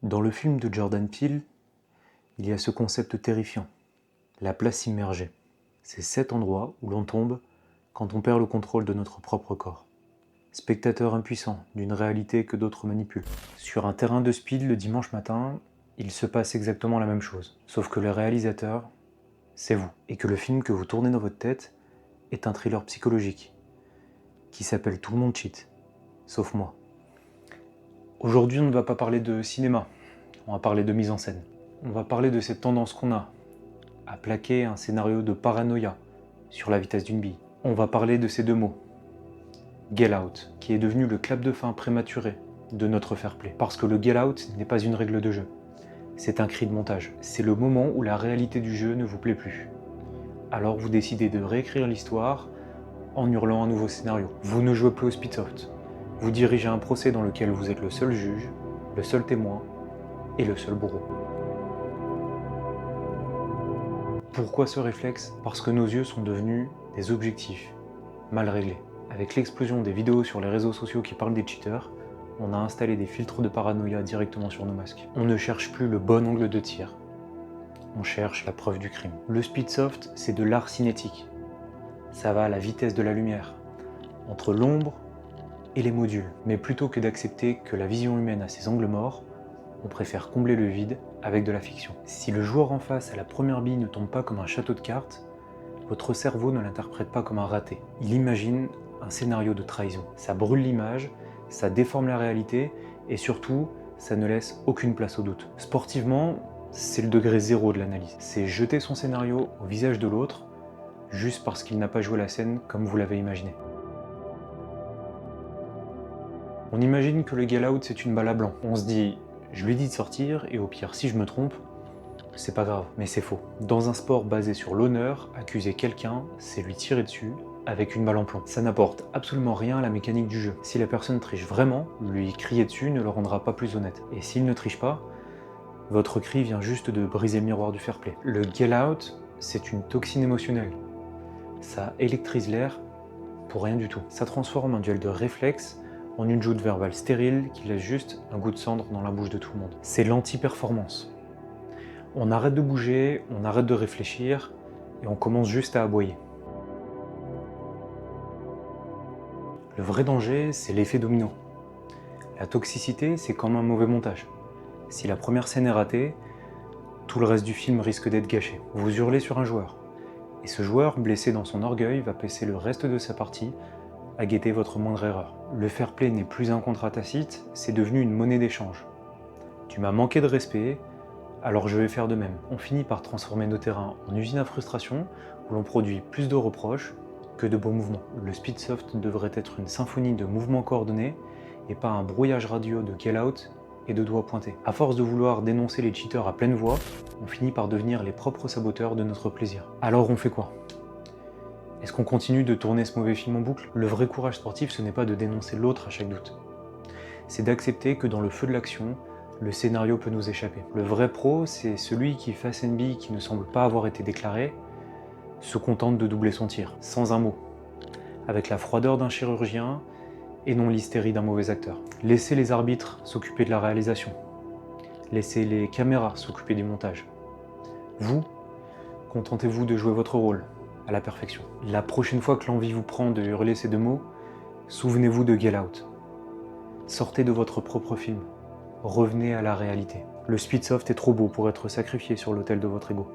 Dans le film de Jordan Peele, il y a ce concept terrifiant, la place immergée. C'est cet endroit où l'on tombe quand on perd le contrôle de notre propre corps. Spectateur impuissant d'une réalité que d'autres manipulent. Sur un terrain de speed le dimanche matin, il se passe exactement la même chose. Sauf que le réalisateur, c'est vous. Et que le film que vous tournez dans votre tête est un thriller psychologique qui s'appelle Tout le monde cheat, sauf moi. Aujourd'hui, on ne va pas parler de cinéma, on va parler de mise en scène. On va parler de cette tendance qu'on a à plaquer un scénario de paranoïa sur la vitesse d'une bille. On va parler de ces deux mots, Get Out, qui est devenu le clap de fin prématuré de notre fair play. Parce que le Get Out n'est pas une règle de jeu, c'est un cri de montage. C'est le moment où la réalité du jeu ne vous plaît plus. Alors vous décidez de réécrire l'histoire en hurlant un nouveau scénario. Vous ne jouez plus au Speedsoft. Vous dirigez un procès dans lequel vous êtes le seul juge, le seul témoin et le seul bourreau. Pourquoi ce réflexe ? Parce que nos yeux sont devenus des objectifs mal réglés. Avec l'explosion des vidéos sur les réseaux sociaux qui parlent des cheaters, on a installé des filtres de paranoïa directement sur nos masques. On ne cherche plus le bon angle de tir. On cherche la preuve du crime. Le Speedsoft, c'est de l'art cinétique. Ça va à la vitesse de la lumière, entre l'ombre et les modules. Mais plutôt que d'accepter que la vision humaine a ses angles morts, on préfère combler le vide avec de la fiction. Si le joueur en face à la première bille ne tombe pas comme un château de cartes, votre cerveau ne l'interprète pas comme un raté. Il imagine un scénario de trahison. Ça brûle l'image, ça déforme la réalité et surtout, ça ne laisse aucune place au doute. Sportivement, c'est le degré zéro de l'analyse. C'est jeter son scénario au visage de l'autre juste parce qu'il n'a pas joué la scène comme vous l'avez imaginé. On imagine que le Get Out c'est une balle à blanc. On se dit, je lui dis de sortir et au pire si je me trompe, c'est pas grave, mais c'est faux. Dans un sport basé sur l'honneur, accuser quelqu'un, c'est lui tirer dessus avec une balle en plomb. Ça n'apporte absolument rien à la mécanique du jeu. Si la personne triche vraiment, lui crier dessus ne le rendra pas plus honnête. Et s'il ne triche pas, votre cri vient juste de briser le miroir du fair play. Le Get Out, c'est une toxine émotionnelle. Ça électrise l'air pour rien du tout. Ça transforme un duel de réflexes en une joute verbale stérile qui laisse juste un goût de cendre dans la bouche de tout le monde. C'est l'anti-performance. On arrête de bouger, on arrête de réfléchir, et on commence juste à aboyer. Le vrai danger, c'est l'effet domino. La toxicité, c'est comme un mauvais montage. Si la première scène est ratée, tout le reste du film risque d'être gâché. Vous hurlez sur un joueur, et ce joueur, blessé dans son orgueil, va passer le reste de sa partie à guetter votre moindre erreur. Le fair play n'est plus un contrat tacite, c'est devenu une monnaie d'échange. Tu m'as manqué de respect, alors je vais faire de même. On finit par transformer nos terrains en usine à frustration, où l'on produit plus de reproches que de beaux mouvements. Le Speedsoft devrait être une symphonie de mouvements coordonnés, et pas un brouillage radio de Get Out et de doigts pointés. À force de vouloir dénoncer les cheaters à pleine voix, on finit par devenir les propres saboteurs de notre plaisir. Alors on fait quoi ? Est-ce qu'on continue de tourner ce mauvais film en boucle ? Le vrai courage sportif, ce n'est pas de dénoncer l'autre à chaque doute. C'est d'accepter que dans le feu de l'action, le scénario peut nous échapper. Le vrai pro, c'est celui qui, face à une bille qui ne semble pas avoir été déclarée, se contente de doubler son tir, sans un mot, avec la froideur d'un chirurgien et non l'hystérie d'un mauvais acteur. Laissez les arbitres s'occuper de la réalisation. Laissez les caméras s'occuper du montage. Vous, contentez-vous de jouer votre rôle à la perfection. La prochaine fois que l'envie vous prend de hurler ces deux mots, souvenez-vous de Get Out. Sortez de votre propre film. Revenez à la réalité. Le Speedsoft est trop beau pour être sacrifié sur l'autel de votre ego.